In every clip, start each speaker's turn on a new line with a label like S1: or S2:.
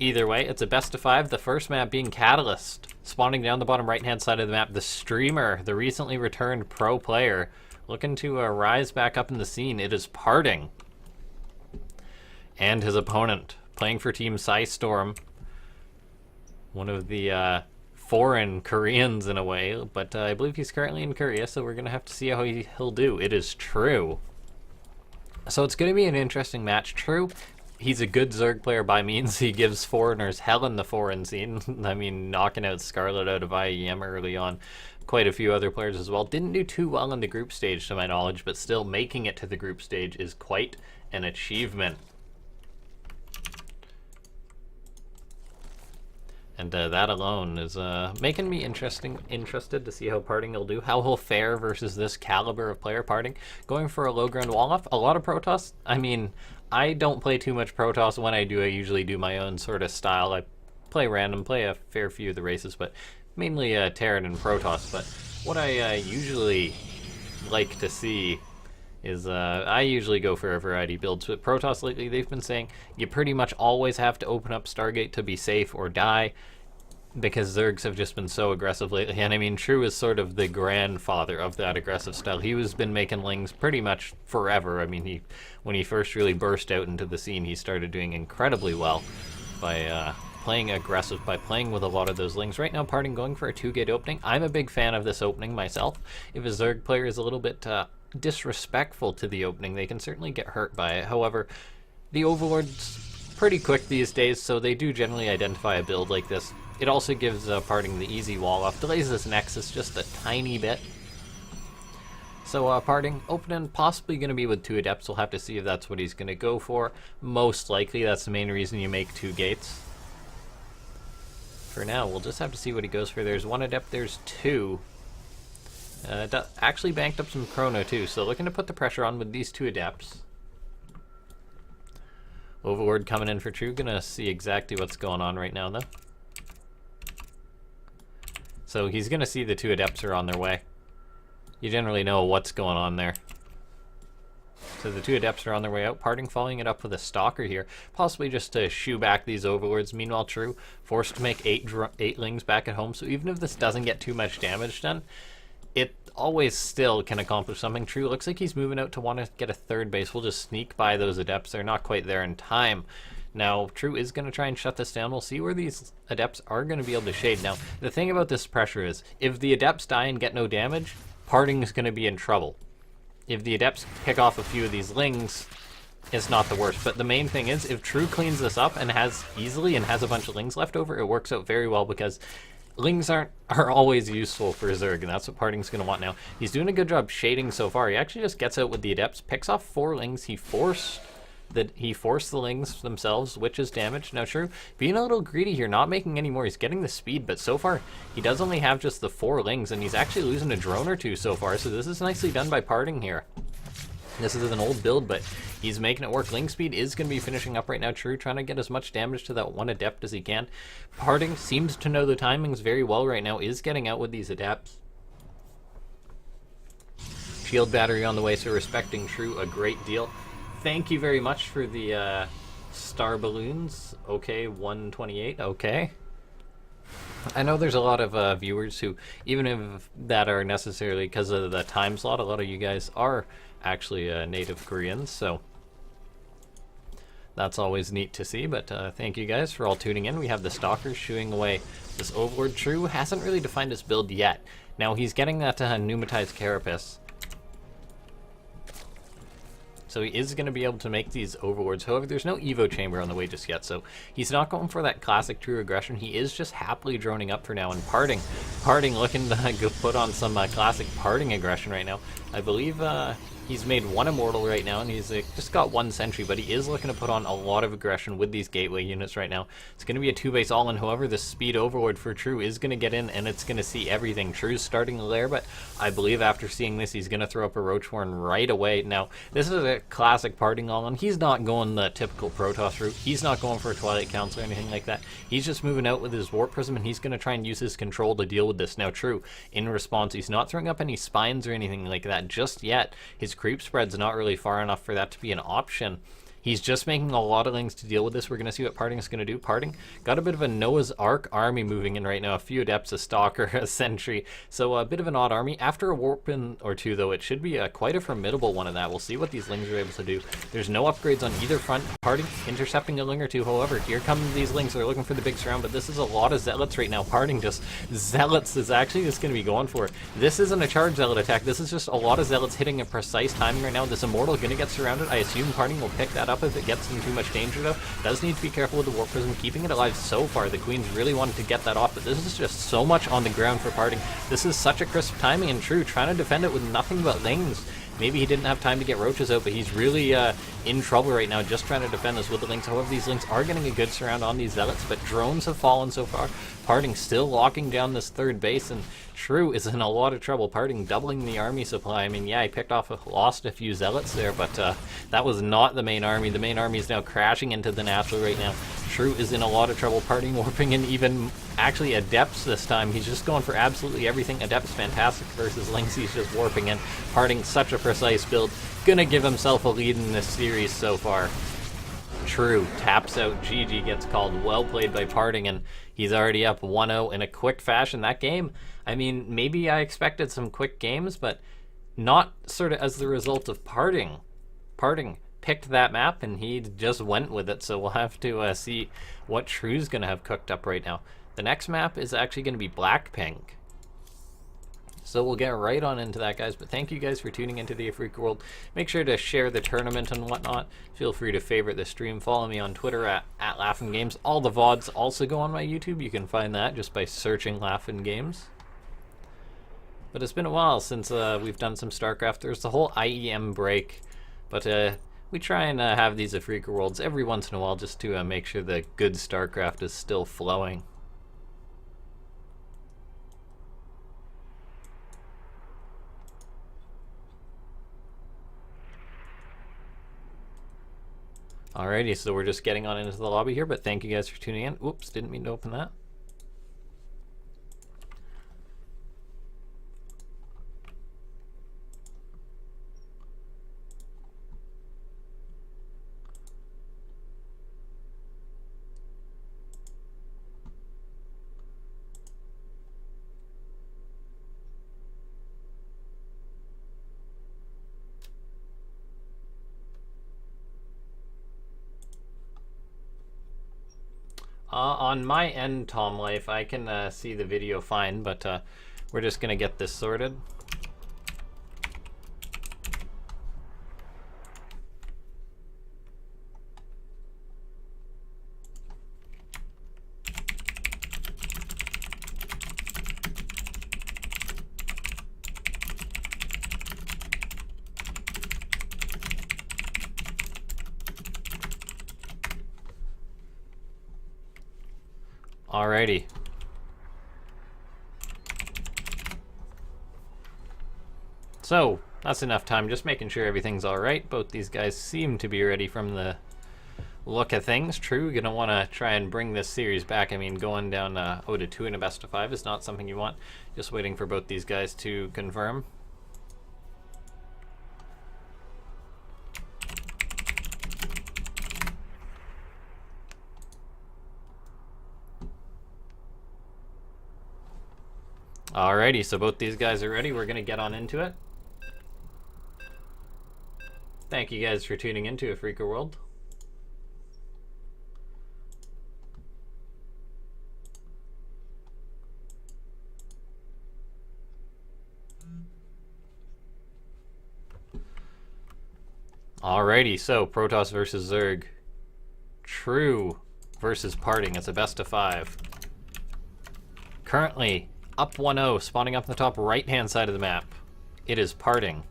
S1: Either way, it's a best of 5, the first map being Catalyst. Spawning down the bottom right-hand side of the map, the streamer, the recently returned pro player, looking to rise back up in the scene. It is PartinG. And his opponent, playing for Team Psystorm, one of the foreign Koreans in a way, but I believe he's currently in Korea, so we're going to have to see how he'll do. It is True. So it's going to be an interesting match. True, he's a good Zerg player by means. He gives foreigners hell in the foreign scene. I mean, knocking out Scarlet out of IEM early on. Quite a few other players as well. Didn't do too well in the group stage to my knowledge, but still making it to the group stage is quite an achievement. And that alone is making me interested to see how PartinG will do, how he'll fare versus this caliber of player. PartinG going for a low ground wall off, a lot of Protoss. I mean, I don't play too much Protoss. When I do, I usually do my own sort of style. I play random, play a fair few of the races, but mainly Terran and Protoss. But what I usually like to see is I usually go for a variety of builds. With Protoss lately, they've been saying you pretty much always have to open up Stargate to be safe or die, because Zergs have just been so aggressive lately. And I mean, True is sort of the grandfather of that aggressive style. He has been making lings pretty much forever. I mean, when he first really burst out into the scene, he started doing incredibly well by playing aggressive, by playing with a lot of those lings. Right now, PartinG going for a 2-gate opening. I'm a big fan of this opening myself. If a Zerg player is a little bit disrespectful to the opening, they can certainly get hurt by it. However, the Overlord's pretty quick these days, so they do generally identify a build like this. It also gives PartinG the easy wall off, delays this Nexus just a tiny bit. So PartinG opening, possibly going to be with 2 Adepts. We'll have to see if that's what he's going to go for. Most likely that's the main reason you make 2 gates. For now, we'll just have to see what he goes for. There's 1 Adept, there's 2. Actually banked up some Chrono too, so looking to put the pressure on with these 2 Adepts. Overlord coming in for True. Gonna see exactly what's going on right now though. So he's gonna see the 2 Adepts are on their way. You generally know what's going on there. So the 2 Adepts are on their way out. PartinG following it up with a Stalker here, possibly just to shoo back these Overlords. Meanwhile, True forced to make 8 lings back at home, so even if this doesn't get too much damage done, it always still can accomplish something. True looks like he's moving out to want to get a 3rd base. We'll just sneak by those Adepts. They're not quite there in time. Now, True is going to try and shut this down. We'll see where these Adepts are going to be able to shade. Now, the thing about this pressure is, if the Adepts die and get no damage, PartinG is going to be in trouble. If the Adepts pick off a few of these lings, it's not the worst. But the main thing is, if True cleans this up and has a bunch of lings left over, it works out very well, because lings are always useful for Zerg, and that's what PartinG's going to want now. He's doing a good job shading so far. He actually just gets out with the Adepts, picks off 4 lings. He forced the lings themselves, which is damage. Now, True being a little greedy here, not making any more. He's getting the speed, but so far he does only have just the 4 lings, and he's actually losing a drone or 2 so far. So this is nicely done by PartinG here. This is an old build, but he's making it work. Ling speed is going to be finishing up right now. True trying to get as much damage to that 1 Adept as he can. PartinG seems to know the timings very well right now, is getting out with these Adepts. Shield battery on the way, so respecting True a great deal. Thank you very much for the star balloons. Okay, 128, okay. I know there's a lot of viewers who, even if that are necessarily because of the time slot, a lot of you guys are actually native Koreans, so that's always neat to see. But thank you guys for all tuning in. We have the Stalkers shooing away this Overlord. True hasn't really defined his build yet. Now he's getting that pneumatized Carapace, so he is going to be able to make these Overlords. However, there's no Evo Chamber on the way just yet, so he's not going for that classic True aggression. He is just happily droning up for now, and PartinG looking to go put on some classic PartinG aggression right now. I believe he's made 1 Immortal right now, and he's just got 1 Sentry, but he is looking to put on a lot of aggression with these Gateway units right now. It's going to be a 2-base all-in. However, the Speed Overlord for True is going to get in, and it's going to see everything. True's starting the lair, but I believe after seeing this, he's going to throw up a Roachhorn right away. Now, this is a classic PartinG all-in. He's not going the typical Protoss route. He's not going for a Twilight Council or anything like that. He's just moving out with his Warp Prism, and he's going to try and use his control to deal with this. Now, True, in response, he's not throwing up any Spines or anything like that just yet. His creep spread's not really far enough for that to be an option. He's just making a lot of things to deal with this. We're going to see what Parting is going to do. Parting got a bit of a Noah's Ark army moving in right now. A few Adepts, a Stalker, a Sentry. So a bit of an odd army. After a Warpin or two, though, it should be quite a formidable one of that. We'll see what these Lings are able to do. There's no upgrades on either front. Parting intercepting a Ling or two. However, here come these Lings. They're looking for the big surround, but this is a lot of Zealots right now. Parting just... Zealots is actually just going to be going for it. This isn't a charge Zealot attack. This is just a lot of Zealots hitting a precise timing right now. This Immortal going to get surrounded. I assume Parting will pick that up if it gets in too much danger, though. Does need to be careful with the Warp Prism, keeping it alive so far. The Queens really wanted to get that off, but this is just so much on the ground for Parting. This is such a crisp timing, and True trying to defend it with nothing but Lings. Maybe he didn't have time to get Roaches out, but he's really in trouble right now just trying to defend this with the Lings. However, these Lings are getting a good surround on these Zealots, but drones have fallen so far. Parting still locking down this third base, and True is in a lot of trouble. Parting doubling the army supply. I mean, yeah, he lost a few Zealots there, but that was not the main army. The main army is now crashing into the natural right now. True is in a lot of trouble. Parting warping in even actually Adepts this time. He's just going for absolutely everything. Adepts fantastic versus Lings. He's just warping in. Parting such a precise build. Gonna give himself a lead in this series so far. True taps out. GG gets called. Well played by Parting, and he's already up 1-0 in a quick fashion. That game, I mean, maybe I expected some quick games, but not sort of as the result of Parting. Parting picked that map, and he just went with it, so we'll have to see what True's going to have cooked up right now. The next map is actually going to be Blackpink. So we'll get right on into that, guys. But thank you guys for tuning into the Afreeca world. Make sure to share the tournament and whatnot. Feel free to favorite the stream. Follow me on Twitter at LaughNgamez. All the VODs also go on my YouTube. You can find that just by searching LaughNgamez. But it's been a while since we've done some StarCraft. There's the whole IEM break. But we try and have these Afreeca worlds every once in a while just to make sure the good StarCraft is still flowing. Alrighty, so we're just getting on into the lobby here, but thank you guys for tuning in. Whoops, didn't mean to open that. On my end, Tom Life, I can see the video fine, but we're just going to get this sorted. Alrighty. So, that's enough time. Just making sure everything's alright. Both these guys seem to be ready from the look of things. True, gonna want to try and bring this series back. I mean, going down 0-2 in a best of 5 is not something you want. Just waiting for both these guys to confirm. Alrighty, so both these guys are ready. We're going to get on into it. Thank you guys for tuning into Afreeca World. Alrighty, so Protoss versus Zerg. True versus Parting. It's a best of 5. Currently up 1-0, spawning up in the top right-hand side of the map. It is Parting.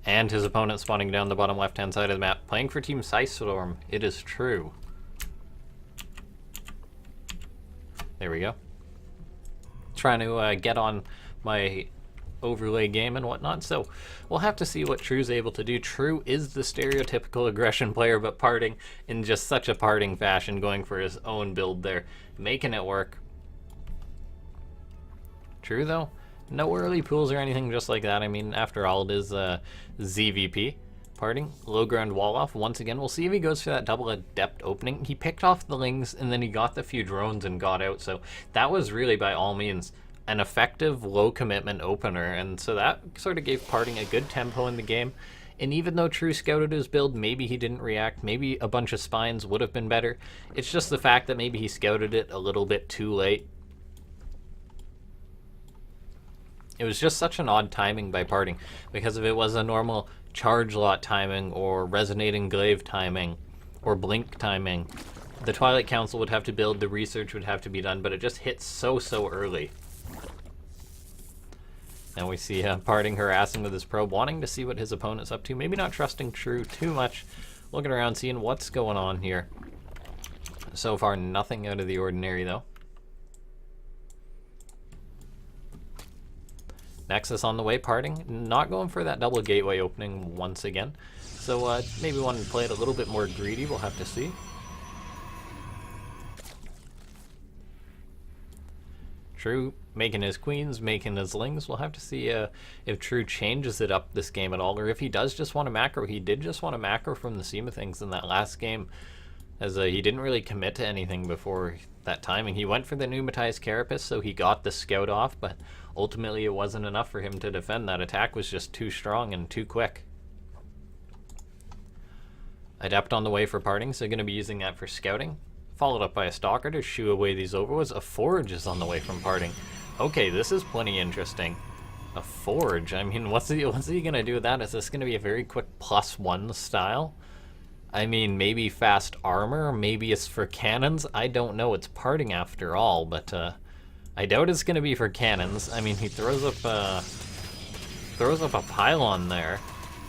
S1: And his opponent spawning down the bottom left-hand side of the map. Playing for Team Storm. It is True. There we go. Trying to get on my overlay game and whatnot, so we'll have to see what True's able to do. True is the stereotypical aggression player, but Parting in just such a Parting fashion, going for his own build there, making it work. True, though, No early pools or anything just like that. I mean, after all, it is ZVP. Parting, low ground wall off. Once again, we'll see if he goes for that double adept opening. He picked off the lings, and then he got the few drones and got out. So that was really, by all means, an effective low commitment opener. And so that sort of gave Parting a good tempo in the game. And even though True scouted his build, maybe he didn't react. Maybe a bunch of spines would have been better. It's just the fact that maybe he scouted it a little bit too late. It was just such an odd timing by Parting, because if it was a normal charge lot timing or resonating glaive timing or blink timing, the Twilight Council would have to build, the research would have to be done, but it just hit so early. Now we see Parting harassing with his probe, wanting to see what his opponent's up to, maybe not trusting True too much, looking around, seeing what's going on here. So far, nothing out of the ordinary, though. Nexus on the way, Parting. Not going for that double gateway opening once again. So maybe want to play it a little bit more greedy. We'll have to see. True making his queens, making his lings. We'll have to see if True changes it up this game at all, or if he does just want a macro. He did just want a macro from the seam of things in that last game, as he didn't really commit to anything before that timing. He went for the pneumatized carapace, so he got the scout off, but ultimately it wasn't enough for him to defend. That attack was just too strong and too quick. Adept on the way for Parting, so going to be using that for scouting. Followed up by a Stalker to shoo away these overwoods. A Forge is on the way from Parting. Okay, this is plenty interesting. A Forge, I mean, what's he going to do with that? Is this going to be a very quick +1 style? I mean, maybe fast armor, maybe it's for cannons. I don't know, it's Parting after all, but I doubt it's going to be for cannons. I mean, he throws up a pylon there.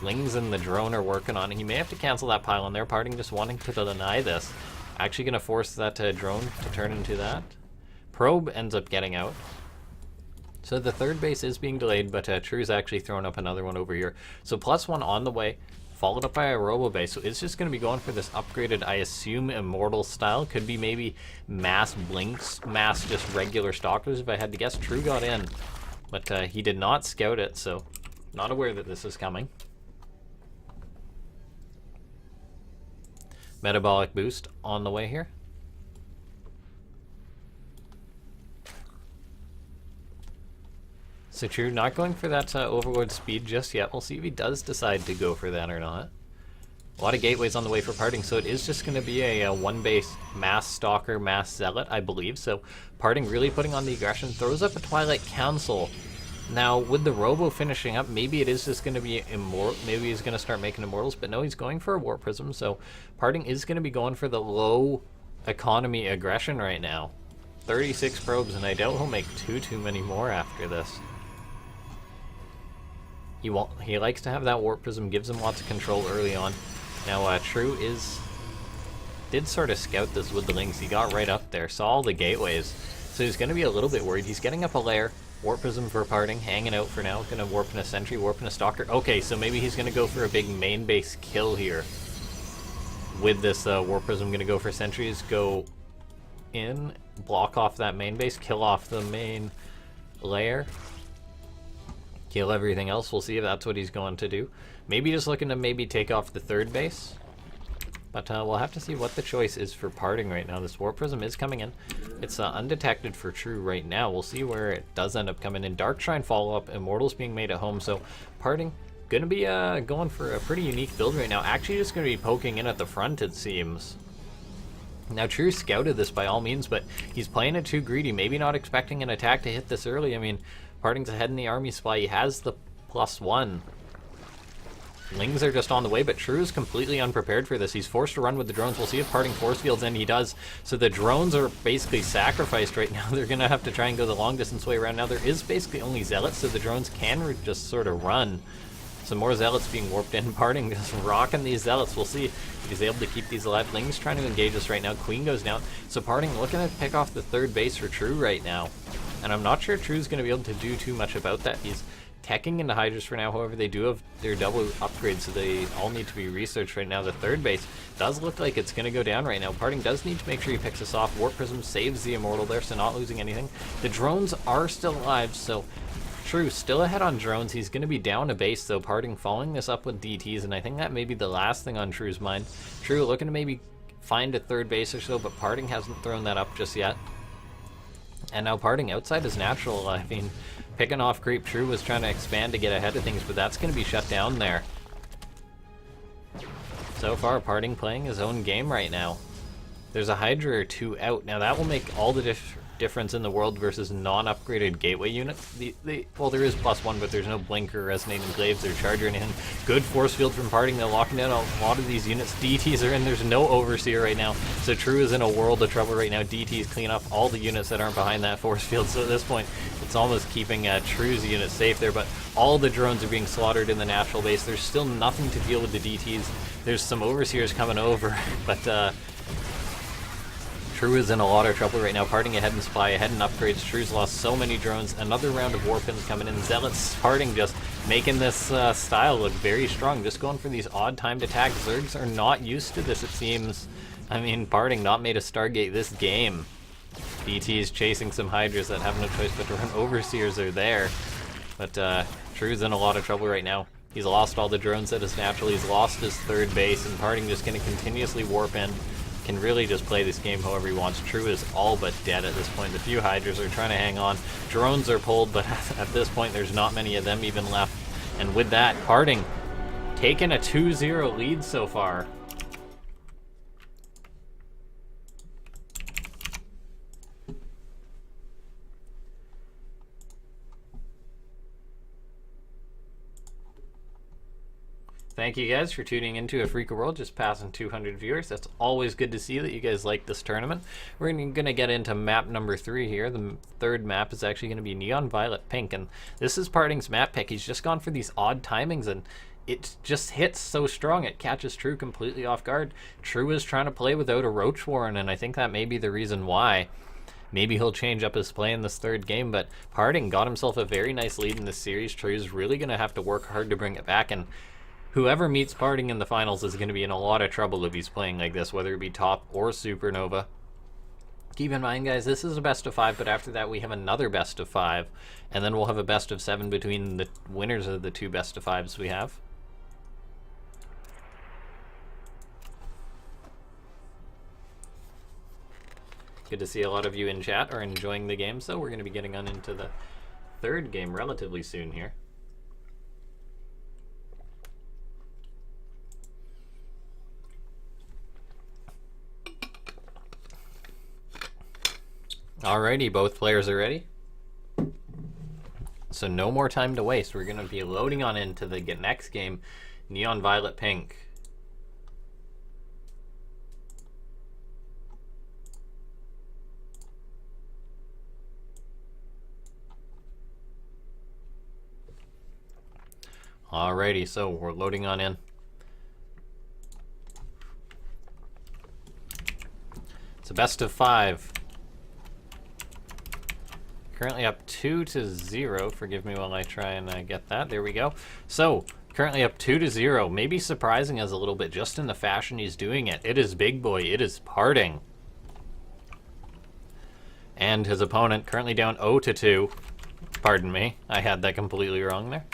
S1: Lings and the drone are working on it. He may have to cancel that pylon there. Parting just wanting to deny this. Actually going to force that drone to turn into that. Probe ends up getting out. So the third base is being delayed, but True's actually throwing up another one over here. So +1 on the way, followed up by a robo base. So it's just going to be going for this upgraded, I assume, immortal style. Could be maybe mass blinks, mass just regular stalkers. If I had to guess, True got in, but he did not scout it, so not aware that this is coming. Metabolic boost on the way here. So True not going for that overlord speed just yet. We'll see if he does decide to go for that or not. A lot of gateways on the way for Parting, so it is just going to be a one base mass stalker, mass zealot, I believe. So Parting really putting on the aggression, throws up a Twilight Council. Now, with the Robo finishing up, maybe it is just going to be immortal. Maybe he's going to start making immortals, but no, he's going for a Warp Prism. So Parting is going to be going for the low economy aggression right now. 36 probes, and I doubt he'll make too many more after this. He likes to have that Warp Prism, gives him lots of control early on. Now, True did sort of scout this with the Lings. He got right up there, saw all the gateways, so he's going to be a little bit worried. He's getting up a layer. Warp Prism for Parting, hanging out for now. Gonna warp in a Sentry, warp in a Stalker. Okay, so maybe he's gonna go for a big main base kill here. With this Warp Prism, gonna go for Sentries, go in, block off that main base, kill off the main layer, kill everything else. We'll see if that's what he's going to do. Maybe just looking to maybe take off the third base. But we'll have to see what the choice is for Parting right now. This Warp Prism is coming in. It's undetected for True right now. We'll see where it does end up coming in. Dark Shrine follow-up, Immortals being made at home. So Parting going to be going for a pretty unique build right now. Actually just going to be poking in at the front, it seems. Now True scouted this by all means, but he's playing it too greedy. Maybe not expecting an attack to hit this early. I mean, Parting's ahead in the army supply. He has the +1. Lings are just on the way, but True is completely unprepared for this. He's forced to run with the drones. We'll see if Parting force fields, and he does. So the drones are basically sacrificed right now. They're going to have to try and go the long distance way around. Now there is basically only Zealots, so the drones can just sort of run. Some more Zealots being warped in. Parting just rocking these Zealots. We'll see if he's able to keep these alive. Lings trying to engage us right now. Queen goes down. So Parting looking to pick off the third base for True right now. And I'm not sure True's going to be able to do too much about that. He's teching into Hydras for now. However, they do have their double upgrades, so they all need to be researched right now. The third base does look like it's going to go down right now. Parting does need to make sure he picks us off. Warp Prism saves the Immortal there, so not losing anything. The drones are still alive, so True, still ahead on drones. He's going to be down a base, though. PartinG following this up with DTs, and I think that may be the last thing on True's mind. True looking to maybe find a third base or so, but PartinG hasn't thrown that up just yet. And now PartinG outside his natural. I mean, picking off creep. True was trying to expand to get ahead of things, but that's going to be shut down there. So far, PartinG playing his own game right now. There's a Hydra or two out. Now that will make all the difference in the world versus non-upgraded gateway units. Well, there is +1, but there's no blinker, resonating glaives, or charge or anything. Good force field from PartinG. They're locking down a lot of these units. DTs are in. There's no overseer right now, so True is in a world of trouble right now. DTs clean up all the units that aren't behind that force field, so at this point it's almost keeping True's unit safe there, but all the drones are being slaughtered in the natural base. There's still nothing to deal with the DTs. There's some overseers coming over, but True is in a lot of trouble right now. PartinG ahead in supply, ahead in upgrades. True's lost so many drones. Another round of warpins coming in. Zealots, PartinG just making this style look very strong. Just going for these odd timed attacks. Zergs are not used to this, it seems. I mean, PartinG not made a Stargate this game. DT's chasing some Hydras that have no choice but to run. Overseers are there. But True's in a lot of trouble right now. He's lost all the drones at his natural. He's lost his third base, and PartinG just going to continuously warp in. Can really just play this game however he wants. True is all but dead at this point. The few Hydras are trying to hang on. Drones are pulled, but at this point there's not many of them even left. And with that, PartinG taking a 2-0 lead so far. Thank you guys for tuning into Afreeca World, just passing 200 viewers. That's always good to see that you guys like this tournament. We're going to get into map number 3 here. The third map is actually going to be Neon Violet Pink, and this is PartinG's map pick. He's just gone for these odd timings, and it just hits so strong. It catches True completely off guard. True is trying to play without a Roach Warren, and I think that may be the reason why. Maybe he'll change up his play in this third game, but PartinG got himself a very nice lead in this series. True's really going to have to work hard to bring it back, and whoever meets PartinG in the finals is going to be in a lot of trouble if he's playing like this, whether it be top or supernova. Keep in mind, guys, this is a best of 5, but after that we have another best of 5, and then we'll have a best of 7 between the winners of the 2 best of 5s we have. Good to see a lot of you in chat are enjoying the game, so we're going to be getting on into the third game relatively soon here. Alrighty, both players are ready. So no more time to waste. We're going to be loading on into the next game, Neon Violet Pink. Alrighty, so we're loading on in. It's a best of 5. Currently up 2-0. Forgive me while I try and get that. There we go. So, currently up 2-0. Maybe surprising us a little bit just in the fashion he's doing it. It is Big Boy. It is PartinG. And his opponent currently down 0-2. Pardon me. I had that completely wrong there.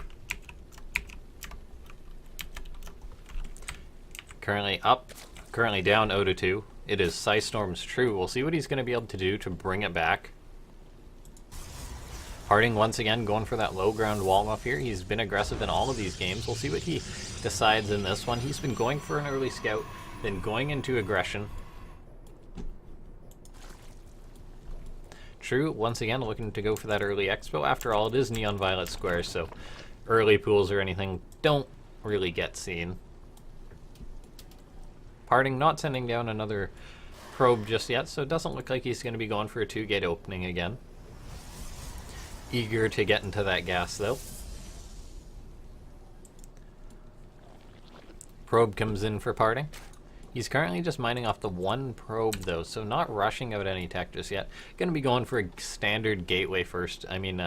S1: Currently up. Currently down 0-2. It is Psystorm's True. We'll see what he's going to be able to do to bring it back. PartinG once again going for that low ground wall off here. He's been aggressive in all of these games. We'll see what he decides in this one. He's been going for an early scout, then going into aggression. True, once again, looking to go for that early expo. After all, it is Neon Violet Square, so early pools or anything don't really get seen. PartinG not sending down another probe just yet, so it doesn't look like he's going to be going for a 2-gate opening again. Eager to get into that gas, though. Probe comes in for PartinG. He's currently just mining off the 1 probe, though, so not rushing out any tech just yet. Going to be going for a standard gateway first. I mean,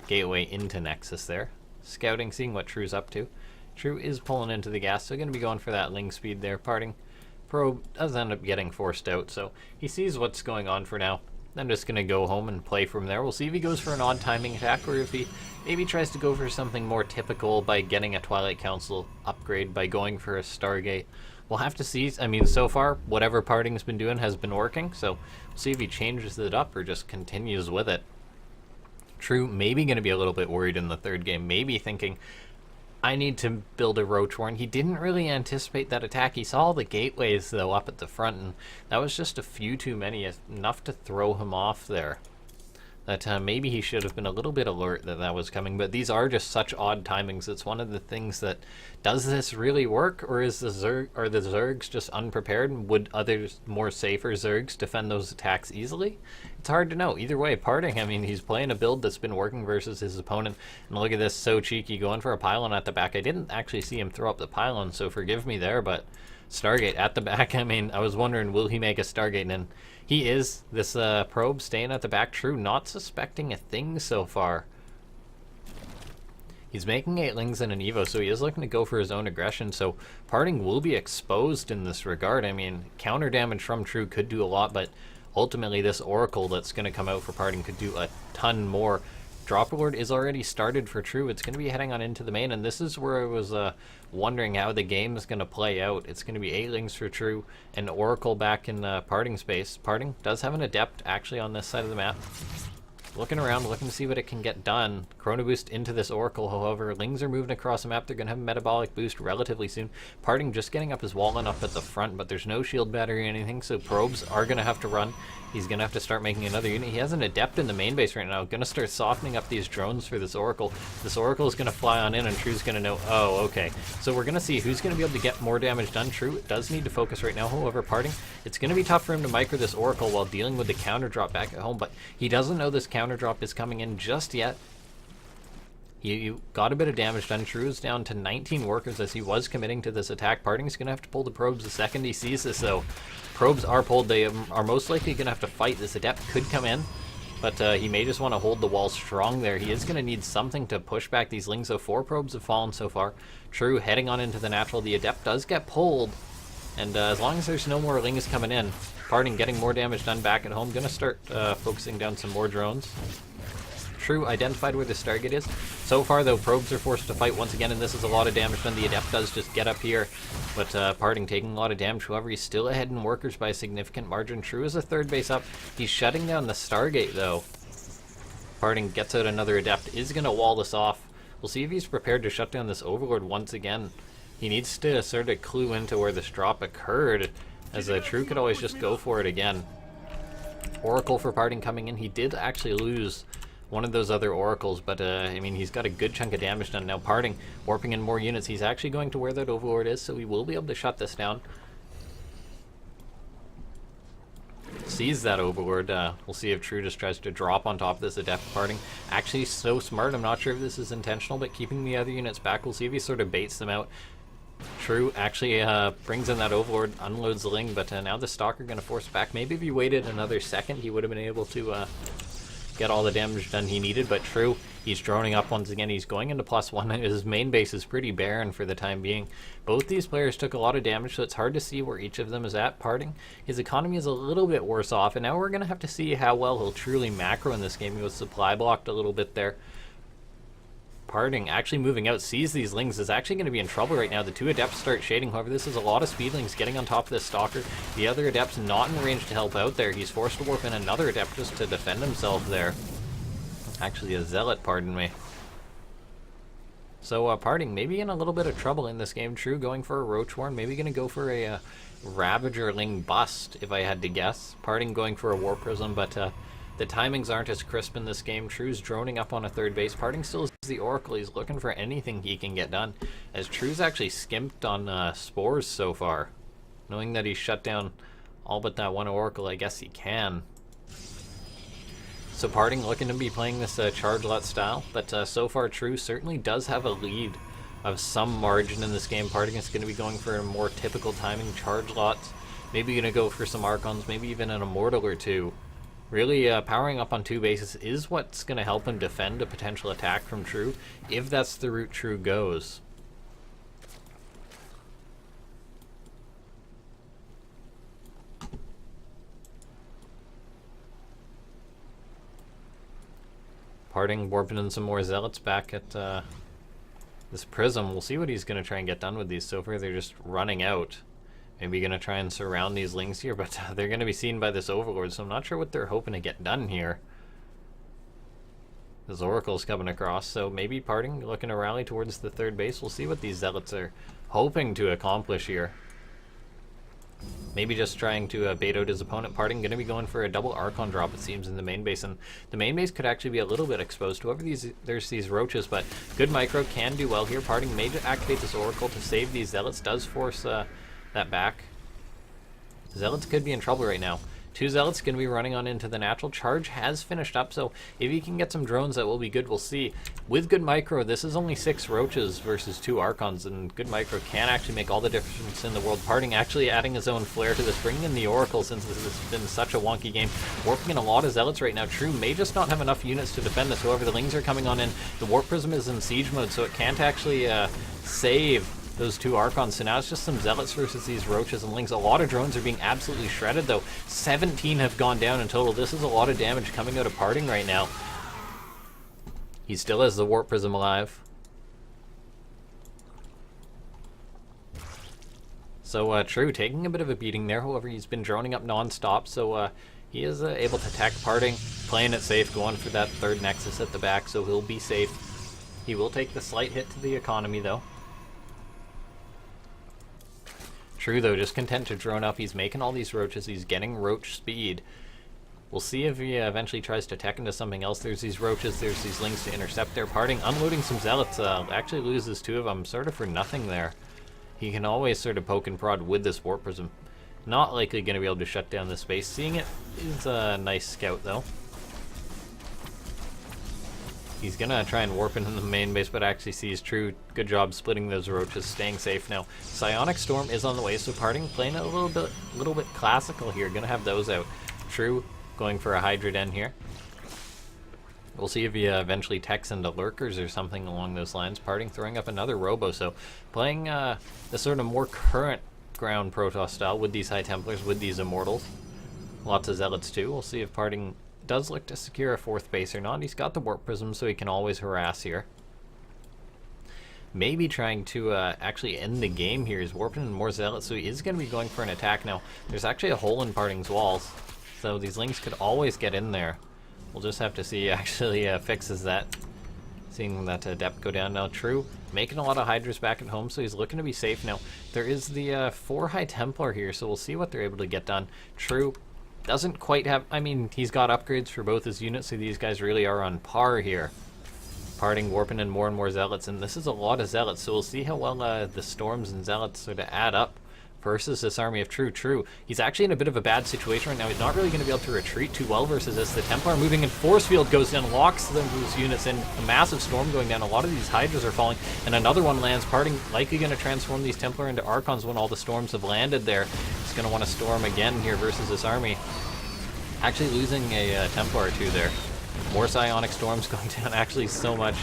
S1: gateway into Nexus there. Scouting, seeing what True's up to. True is pulling into the gas, so going to be going for that ling speed there. PartinG. Probe does end up getting forced out, so he sees what's going on for now. I'm just going to go home and play from there. We'll see if he goes for an odd timing attack, or if he maybe tries to go for something more typical by getting a Twilight Council upgrade by going for a Stargate. We'll have to see. I mean, so far, whatever Parting's been doing has been working, so we'll see if he changes it up or just continues with it. True, maybe going to be a little bit worried in the third game, maybe thinking, I need to build a Roach Warren. He didn't really anticipate that attack. He saw the gateways, though, up at the front, and that was just a few too many, enough to throw him off there. That maybe he should have been a little bit alert that that was coming, but these are just such odd timings. It's one of the things that, does this really work, or is are the Zergs just unprepared, and would others more safer Zergs defend those attacks easily? It's hard to know. Either way, Parting, I mean, he's playing a build that's been working versus his opponent, and look at this, so cheeky, going for a pylon at the back. I didn't actually see him throw up the pylon, so forgive me there, but Stargate at the back, I mean, I was wondering, will he make a Stargate, and he is. This probe staying at the back. True, not suspecting a thing so far. He's making 8 Lings and an Evo, so he is looking to go for his own aggression, so Parting will be exposed in this regard. I mean, counter damage from True could do a lot, but ultimately this Oracle that's going to come out for Parting could do a ton more. Drop Lord is already started for True. It's going to be heading on into the main, and this is where I was wondering how the game is going to play out. It's going to be 8 Lings for True, and Oracle back in Parting space. Parting does have an Adept actually on this side of the map. Looking around, looking to see what it can get done. Chrono Boost into this Oracle, however. Lings are moving across the map. They're going to have a Metabolic Boost relatively soon. Parting just getting up his wall and up at the front, but there's no shield battery or anything, so probes are going to have to run. He's going to have to start making another unit. He has an Adept in the main base right now. Going to start softening up these drones for this Oracle. This Oracle is going to fly on in, and True's going to know, oh, okay. So we're going to see who's going to be able to get more damage done. True does need to focus right now, however, Parting, it's going to be tough for him to micro this Oracle while dealing with the counter drop back at home, but he doesn't know this counter drop is coming in just yet. You got a bit of damage done. True is down to 19 workers as he was committing to this attack. Parting's going to have to pull the probes the second he sees this, so probes are pulled. They are most likely going to have to fight. This Adept could come in, but he may just want to hold the wall strong there. He is going to need something to push back these Lings, so 4 probes have fallen so far. True heading on into the natural. The Adept does get pulled, and as long as there's no more Lings coming in, Parting getting more damage done back at home. Going to start focusing down some more drones. True identified where the Stargate is. So far, though, probes are forced to fight once again, and this is a lot of damage done. The Adept does just get up here, but Parting taking a lot of damage. However, he's still ahead in workers by a significant margin. True is a third base up. He's shutting down the Stargate, though. Parting gets out another Adept, is going to wall this off. We'll see if he's prepared to shut down this Overlord once again. He needs to sort of clue into where this drop occurred, as True could always just go for it again. Oracle for Parting coming in. He did actually lose one of those other Oracles, but I mean, he's got a good chunk of damage done now. Parting, warping in more units. He's actually going to where that Overlord is, so he will be able to shut this down. Sees that Overlord. We'll see if True just tries to drop on top of this Adept. Parting actually so smart. I'm not sure if this is intentional, but keeping the other units back. We'll see if he sort of baits them out. True actually brings in that Overlord, unloads the Ling, but now the Stalker going to force back. Maybe if he waited another second, he would have been able to get all the damage done he needed, but True, he's droning up once again. He's going into +1. His main base is pretty barren for the time being. Both these players took a lot of damage, so it's hard to see where each of them is at. Parting, his economy is a little bit worse off, and now we're going to have to see how well he'll truly macro in this game. He was supply blocked a little bit there. Parting actually moving out, sees these Lings, is actually going to be in trouble right now. The 2 Adepts start shading. However, this is a lot of Speedlings getting on top of this Stalker. The other Adept's not in range to help out there. He's forced to warp in another Adept just to defend himself there. Actually a Zealot, pardon me. So Parting maybe in a little bit of trouble in this game. True going for a Roach Warren, maybe going to go for a Ravager Ling bust, if I had to guess. Parting going for a War Prism, but the timings aren't as crisp in this game. True's droning up on a third base. Parting still is the Oracle. He's looking for anything he can get done, as True's actually skimped on spores so far. Knowing that he's shut down all but that one Oracle, I guess he can. So Parting looking to be playing this charge lot style, but so far True certainly does have a lead of some margin in this game. Parting is going to be going for a more typical timing charge lots. Maybe going to go for some Archons, maybe even an Immortal or two. Really, powering up on 2 bases is what's going to help him defend a potential attack from True, if that's the route True goes. Parting warping in some more zealots back at this prism. We'll see what he's going to try and get done with these. So far they're just running out. Maybe going to try and surround these lings here, but they're going to be seen by this overlord, so I'm not sure what they're hoping to get done here. This oracle's coming across, so maybe Parting looking to rally towards the third base. We'll see what these zealots are hoping to accomplish here. Maybe just trying to bait out his opponent. Parting going to be going for a double Archon drop, it seems, in the main base, and the main base could actually be a little bit exposed to whoever there's these roaches, but good micro can do well here. Parting may activate this oracle to save these zealots, does force that back. Zealots could be in trouble right now. 2 zealots going to be running on into the natural. Charge has finished up, so if he can get some drones, that will be good. We'll see. With good micro, this is only 6 roaches versus 2 archons, and good micro can actually make all the difference in the world. Parting actually adding his own flair to this, bringing in the oracle since this has been such a wonky game. Warping in a lot of zealots right now. True may just not have enough units to defend this. However, the lings are coming on in. The warp prism is in siege mode, so it can't actually save those 2 archons, so now it's just some zealots versus these roaches and lings. A lot of drones are being absolutely shredded though. 17 have gone down in total. This is a lot of damage coming out of Parting right now. He still has the warp prism alive. So True taking a bit of a beating there. However, he's been droning up non-stop, so he is able to attack Parting, playing it safe, going for that third nexus at the back, so he'll be safe. He will take the slight hit to the economy though. True though, just content to drone up. He's making all these roaches. He's getting roach speed. We'll see if he eventually tries to tech into something else. There's these roaches. There's these lings to intercept their Parting. Unloading some zealots. Actually loses 2 of them sort of for nothing there. He can always sort of poke and prod with this warp prism. Not likely going to be able to shut down this base. Seeing it is a nice scout though. He's gonna try and warp into the main base, but actually sees True. Good job splitting those roaches, staying safe now. Psionic Storm is on the way, so Parting playing it a little bit classical here. Gonna have those out. True going for a Hydra Den here. We'll see if he eventually techs into lurkers or something along those lines. Parting throwing up another Robo, so playing the sort of more current ground Protoss style with these High Templars, with these Immortals. Lots of Zealots too. We'll see if Parting does look to secure a 4th base or not. He's got the warp prism, so he can always harass here. Maybe trying to actually end the game here. He's warping in more zealots, so he is going to be going for an attack now. There's actually a hole in Parting's walls, so these lings could always get in there. We'll just have to see he actually fixes that. Seeing that depth go down now. True making a lot of Hydras back at home, so he's looking to be safe now. There is the 4 High Templar here, so we'll see what they're able to get done. True doesn't quite have, I mean, he's got upgrades for both his units, so these guys really are on par here. Parting warping in more and more zealots, and this is a lot of zealots, so we'll see how well the storms and zealots sort of add up versus this army of True. He's actually in a bit of a bad situation right now. He's not really going to be able to retreat too well versus this. The Templar moving in, force field goes down, locks those units in, a massive storm going down. A lot of these Hydras are falling, and another one lands. Parting likely going to transform these Templar into Archons when all the storms have landed there. He's going to want to storm again here versus this army. Actually losing a Templar or 2 there. More Psionic Storms going down, actually so much.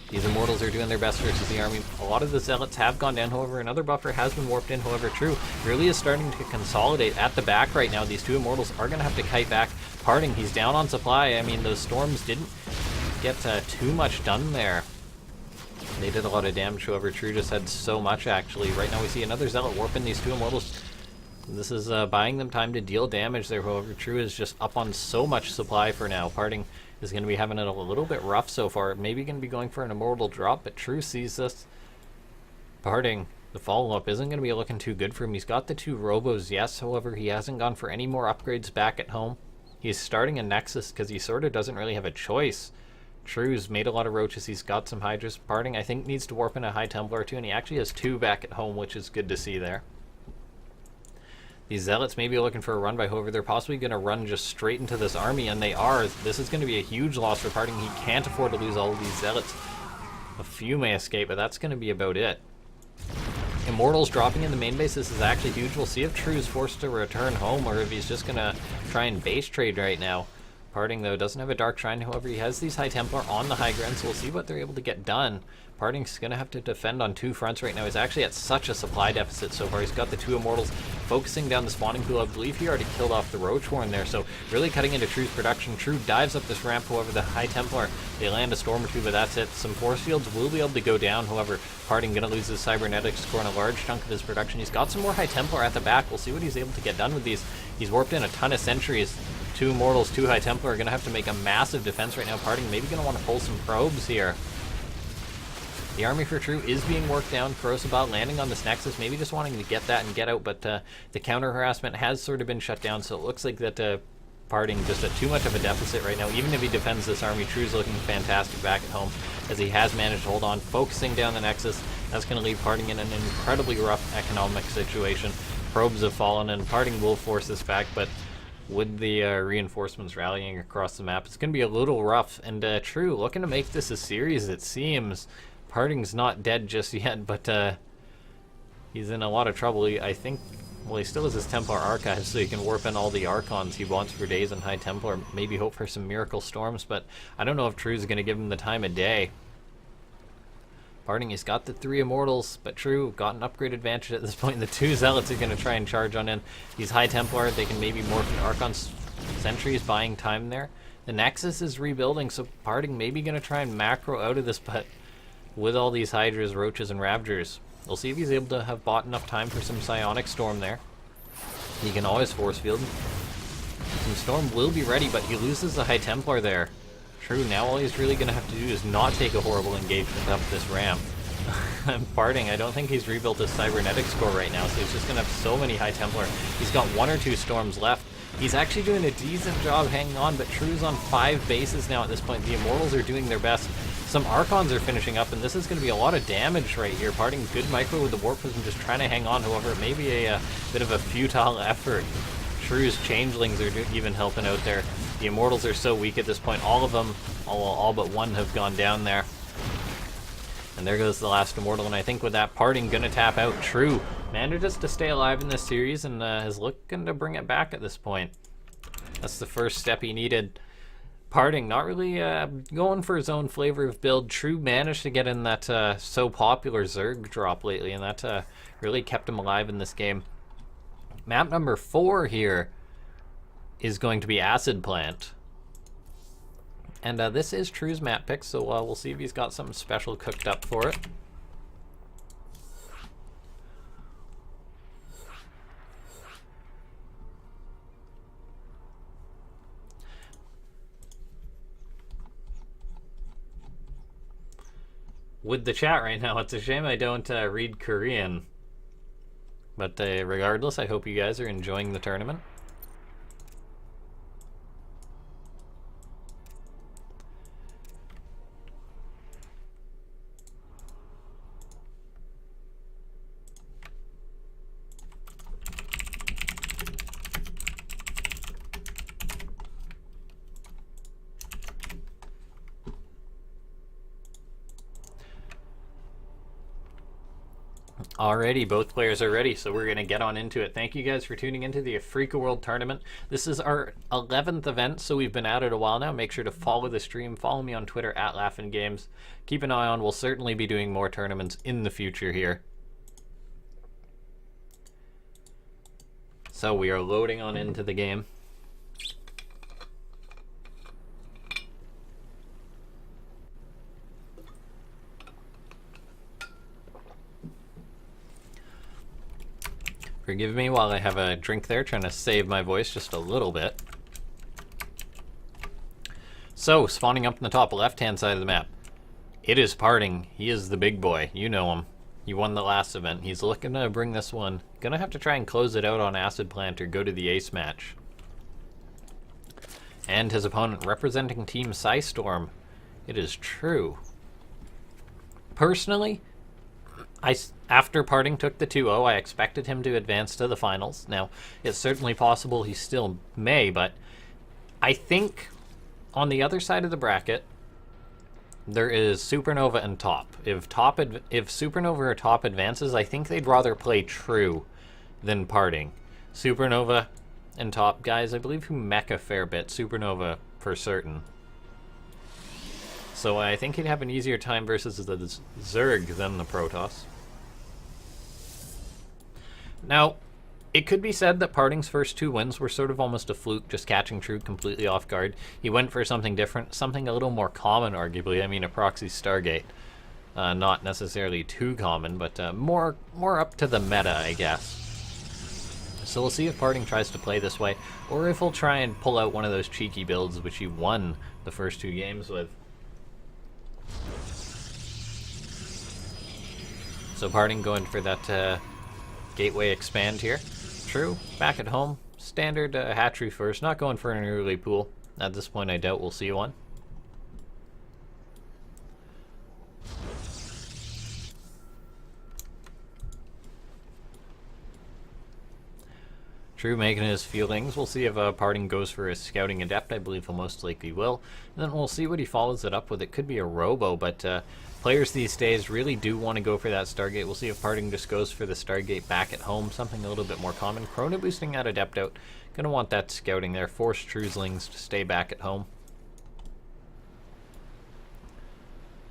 S1: These Immortals are doing their best versus the army. A lot of the Zealots have gone down, however. Another buffer has been warped in, however. True really is starting to consolidate at the back right now. These 2 Immortals are going to have to kite back. Parting, he's down on supply. I mean, those storms didn't get too much done there. They did a lot of damage, however. True just had so much, actually. Right now we see another Zealot warping these 2 Immortals. This is buying them time to deal damage there, however. True is just up on so much supply for now. Parting is going to be having it a little bit rough so far. Maybe going to be going for an Immortal drop, but True sees this. Parting, the follow-up isn't going to be looking too good for him. He's got the 2 Robos, yes, however, he hasn't gone for any more upgrades back at home. He's starting a Nexus because he sort of doesn't really have a choice. True's made a lot of roaches. He's got some Hydras. Parting, I think, needs to warp in a High Templar too, and he actually has 2 back at home, which is good to see there. These Zealots may be looking for a run by, however, they're possibly going to run just straight into this army, and they are. This is going to be a huge loss for Parting. He can't afford to lose all of these Zealots. A few may escape, but that's going to be about it. Immortals dropping in the main base, this is actually huge. We'll see if True's forced to return home, or if he's just going to try and base trade right now. Parting, though, doesn't have a Dark Shrine. However, he has these High Templar on the high ground, so we'll see what they're able to get done. Parting's going to have to defend on 2 fronts right now. He's actually at such a supply deficit so far. He's got the 2 Immortals focusing down the spawning pool. I believe he already killed off the Roach Warren there, so really cutting into True's production. True dives up this ramp, however, the High Templar, they land a Storm or 2, but that's it. Some Force Fields will be able to go down, however, Parting going to lose his Cybernetics, scoring a large chunk of his production. He's got some more High Templar at the back. We'll see what he's able to get done with these. He's warped in a ton of sentries. 2 Immortals, 2 High Templar are going to have to make a massive defense right now. Parting maybe going to want to pull some probes here. The army for True is being worked down. Crosabot landing on this Nexus, maybe just wanting to get that and get out, but the counter harassment has sort of been shut down, so it looks like that Parting just at too much of a deficit right now. Even if he defends this army, True's looking fantastic back at home, as he has managed to hold on, focusing down the Nexus. That's going to leave Parting in an incredibly rough economic situation. Probes have fallen, and Parting will force this back, but with the reinforcements rallying across the map, it's going to be a little rough. And True looking to make this a series, it seems. Parting's not dead just yet, but he's in a lot of trouble. I think, well, he still has his Templar Archive, so he can warp in all the Archons he wants for days in High Templar, maybe hope for some Miracle Storms, but I don't know if True's going to give him the time of day. Parting, he's got the 3 Immortals, but True got an upgrade advantage at this point. The 2 Zealots are going to try and charge on in. These High Templar, they can maybe morph into Archon Sentries, buying time there. The Nexus is rebuilding, so Parting maybe going to try and macro out of this, but with all these Hydras, Roaches, and Ravagers, we'll see if he's able to have bought enough time for some Psionic Storm there. He can always Force Field. Some Storm will be ready, but he loses the High Templar there. True, now all he's really going to have to do is not take a horrible engagement up this ramp. Parting, I don't think he's rebuilt his Cybernetics core right now, so he's just going to have so many High Templar. He's got 1 or 2 Storms left. He's actually doing a decent job hanging on, but True's on 5 bases now at this point. The Immortals are doing their best. Some Archons are finishing up, and this is going to be a lot of damage right here. Parting, good micro with the Warp Prism, just trying to hang on. However, it may be a bit of a futile effort. True's Changelings are even helping out there. The Immortals are so weak at this point. All of them, all but 1 have gone down there. And there goes the last Immortal, and I think with that, Parting gonna tap out. True manages to stay alive in this series and is looking to bring it back at this point. That's the first step he needed. Parting, not really going for his own flavor of build. True managed to get in that so popular Zerg drop lately, and that really kept him alive in this game. Map number 4 here is going to be Acid Plant. And this is True's map pick, so we'll see if he's got something special cooked up for it. With the chat right now, it's a shame I don't read Korean. But regardless, I hope you guys are enjoying the tournament. Alrighty, both players are ready, so we're going to get on into it. Thank you guys for tuning into the Afreeca World Tournament. This is our 11th event, so we've been at it a while now. Make sure to follow the stream. Follow me on Twitter at LaughNgamez. Keep an eye on. We'll certainly be doing more tournaments in the future here. So we are loading on into the game. Forgive me while I have a drink there, trying to save my voice just a little bit. So, spawning up in the top left-hand side of the map, it is Parting. He is the big boy. You know him. He won the last event. He's looking to bring this one. Gonna have to try and close it out on Acid Plant or go to the ace match. And his opponent representing Team Psystorm, it is True. Personally, after Parting took the 2-0, I expected him to advance to the finals. Now, it's certainly possible he still may, but I think on the other side of the bracket, there is Supernova and Top. If Supernova or Top advances, I think they'd rather play True than Parting. Supernova and Top guys, I believe, who mech a fair bit. Supernova for certain. So I think he'd have an easier time versus the Zerg than the Protoss. Now, it could be said that PartinG's first 2 wins were sort of almost a fluke, just catching True completely off guard. He went for something different, something a little more common, arguably. I mean, a proxy Stargate. Not necessarily too common, but more up to the meta, I guess. So we'll see if PartinG tries to play this way, or if he'll try and pull out one of those cheeky builds which he won the first 2 games with. So PartinG going for that gateway expand here. True, back at home, standard hatchery first, not going for an early pool. At this point I doubt we'll see one. True making his feelings. We'll see if PartinG goes for a scouting adept. I believe he'll most likely will. And then we'll see what he follows it up with. It could be a robo, but players these days really do want to go for that Stargate. We'll see if PartinG just goes for the Stargate back at home, something a little bit more common. Chrono boosting that adept out. Gonna want that scouting there. Force Trueslings to stay back at home.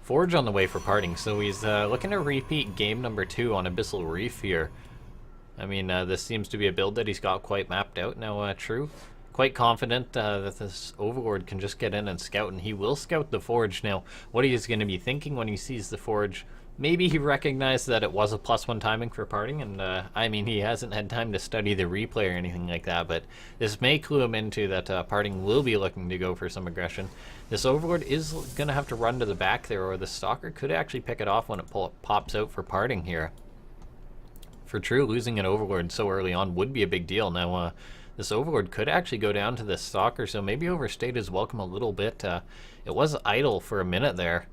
S1: Forge on the way for PartinG, so he's looking to repeat game number 2 on Abyssal Reef here. I mean, this seems to be a build that he's got quite mapped out now. True, quite confident that this Overlord can just get in and scout, and he will scout the Forge. Now, what he is going to be thinking when he sees the Forge, maybe he recognized that it was a +1 timing for PartinG, and I mean, he hasn't had time to study the replay or anything like that, but this may clue him into that PartinG will be looking to go for some aggression. This Overlord is going to have to run to the back there, or the Stalker could actually pick it off when it pops out for PartinG here. For True, losing an Overlord so early on would be a big deal. Now, this Overlord could actually go down to the Stalker, so maybe overstayed his welcome a little bit. It was idle for a minute there.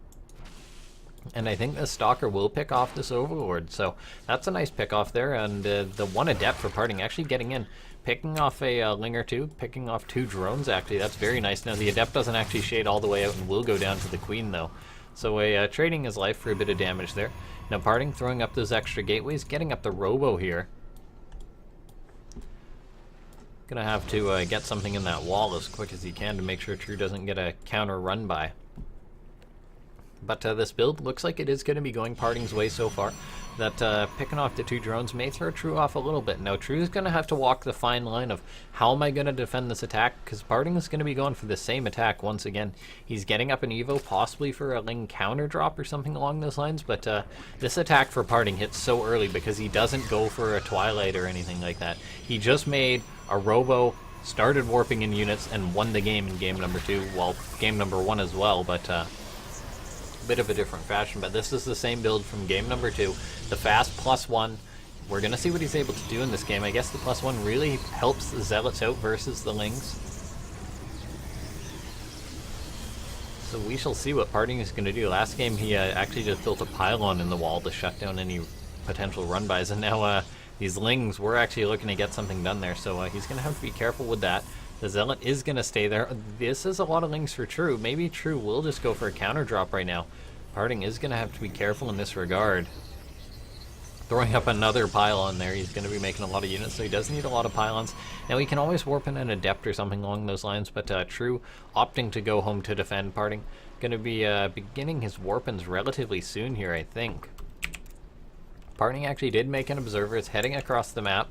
S1: And I think the Stalker will pick off this Overlord, so that's a nice pick off there. And the one adept for PartinG actually getting in, picking off a Ling or 2, picking off 2 drones actually. That's very nice. Now, the adept doesn't actually shade all the way out and will go down to the Queen, though. So trading his life for a bit of damage there. Now PartinG throwing up those extra gateways, getting up the robo here. Gonna have to get something in that wall as quick as he can to make sure True doesn't get a counter run by. But this build looks like it is going to be going PartinG's way so far. That picking off the 2 drones may throw True off a little bit. Now True's going to have to walk the fine line of how am I going to defend this attack, because PartinG is going to be going for the same attack once again. He's getting up an Evo, possibly for a Ling counter drop or something along those lines, but this attack for PartinG hits so early because he doesn't go for a Twilight or anything like that. He just made a robo, started warping in units, and won the game in game number 2, well, game number 1 as well, but bit of a different fashion. But this is the same build from game number 2, the fast +1. We're gonna see what he's able to do in this game. I guess the +1 really helps the Zealots out versus the Lings, so we shall see what PartinG is gonna do. Last game he actually just built a pylon in the wall to shut down any potential run bys, and now these Lings, we're actually looking to get something done there, so he's gonna have to be careful with that. The Zealot is going to stay there. This is a lot of Lings for True. Maybe True will just go for a counter drop right now. PartinG is going to have to be careful in this regard. Throwing up another pylon there. He's going to be making a lot of units, so he does need a lot of pylons. Now, he can always warp in an Adept or something along those lines, but True opting to go home to defend. PartinG going to be beginning his warp-ins relatively soon here, I think. PartinG actually did make an Observer. It's heading across the map.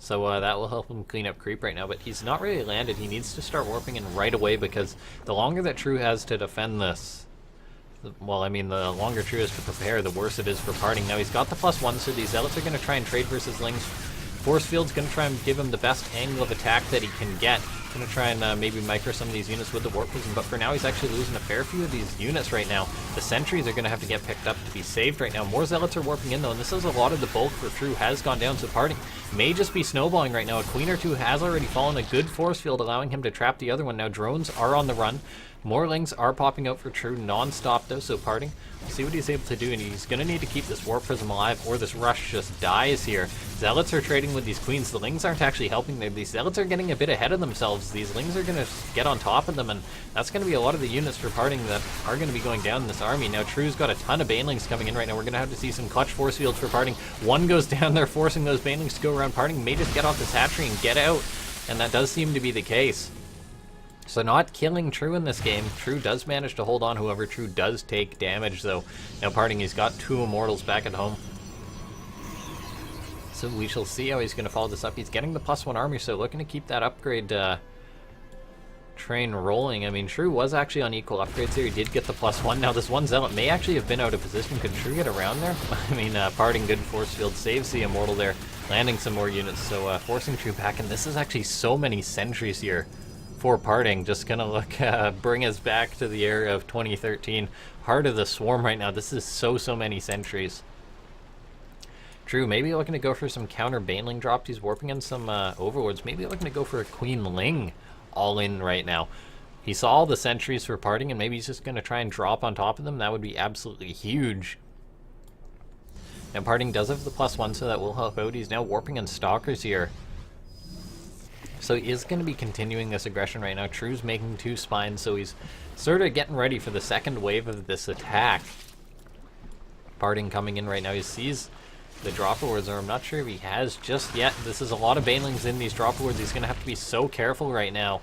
S1: So that will help him clean up creep right now, but he's not really landed. He needs to start warping in right away, because the longer that True has to defend this, well, I mean, the longer True has to prepare, the worse it is for PartinG. Now he's got the +1, so these Zealots are going to try and trade versus Lings. Force Field's going to try and give him the best angle of attack that he can get. Going to try and maybe micro some of these units with the Warp Prism, but for now he's actually losing a fair few of these units right now. The Sentries are going to have to get picked up to be saved right now. More Zealots are warping in though, and this is a lot of the bulk for True has gone down, so PartinG may just be snowballing right now. A Queen or 2 has already fallen, a good Force Field allowing him to trap the other one. Now drones are on the run. More Lings are popping out for True non-stop though, so PartinG, we'll see what he's able to do, and he's going to need to keep this Warp Prism alive or this Rush just dies here. Zealots are trading with these Queens. The Lings aren't actually helping there. These Zealots are getting a bit ahead of themselves. These Lings are going to get on top of them, and that's going to be a lot of the units for PartinG that are going to be going down in this army. Now True's got a ton of Banelings coming in right now. We're going to have to see some clutch Force Fields for PartinG. One goes down there, forcing those Banelings to go around. PartinG may just get off this hatchery and get out, and that does seem to be the case. So not killing True in this game. True does manage to hold on, however, True does take damage, though. Now PartinG, he's got 2 Immortals back at home. So we shall see how he's going to follow this up. He's getting the +1 army, so looking to keep that upgrade train rolling. I mean, True was actually on equal upgrades here. He did get the +1. Now, this one Zealot may actually have been out of position. Could True get around there? I mean, PartinG, good force field, saves the Immortal there, landing some more units, so forcing True back. And this is actually so many sentries here for PartinG. Just gonna look, bring us back to the era of 2013. Heart of the Swarm right now. This is so many sentries. True, maybe looking to go for some counter Baneling drops. He's warping in some Overlords. Maybe looking to go for a Queen Ling all in right now. He saw all the sentries for PartinG, and maybe he's just going to try and drop on top of them. That would be absolutely huge. Now PartinG does have the +1, so that will help out. He's now warping in Stalkers here. So he is going to be continuing this aggression right now. True's making 2 spines, so he's sort of getting ready for the second wave of this attack. PartinG coming in right now. He sees the Dropper Wards, or I'm not sure if he has just yet. This is a lot of Banelings in these Dropper Wards. He's going to have to be so careful right now.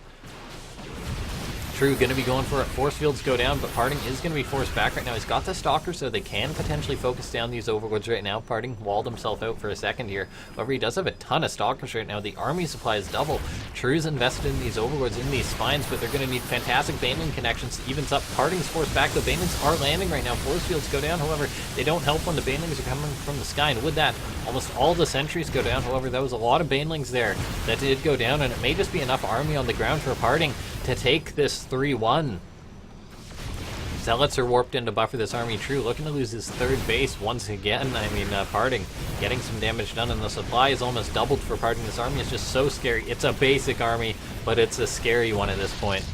S1: True, going to be going for it. Force fields go down, but PartinG is going to be forced back right now. He's got the Stalker, so they can potentially focus down these Overlords right now. PartinG walled himself out for a second here. However, he does have a ton of Stalkers right now. The army supply is double. True's invested in these Overlords, in these spines, but they're going to need fantastic Baneling connections. Evens up. PartinG's forced back. The Banelings are landing right now. Force fields go down. However, they don't help when the Banelings are coming from the sky. And with that, almost all the sentries go down. However, there was a lot of Banelings there that did go down, and it may just be enough army on the ground for PartinG to take this 3-1. Zealots are warped in to buffer this army. True looking to lose his 3rd base once again. I mean, PartinG getting some damage done, and the supply is almost doubled for PartinG. This army is just so scary. It's a basic army, but it's a scary one at this point.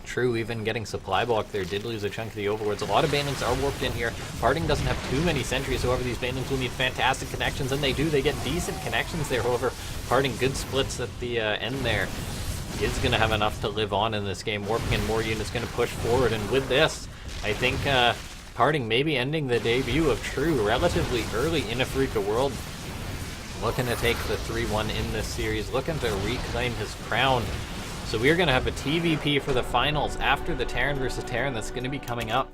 S1: True even getting supply block there, did lose a chunk of the Overlords. A lot of Banelings are warped in here. PartinG doesn't have too many sentries, however these Banelings will need fantastic connections, and they do. They get decent connections there. However, PartinG good splits at the end there. Is going to have enough to live on in this game. Warping in more units, going to push forward, and with this, I think PartinG may be ending the debut of True relatively early in Afreeca World. Looking to take the 3-1 in this series, looking to reclaim his crown. So we're going to have a TVP for the finals after the Terran versus Terran that's going to be coming up.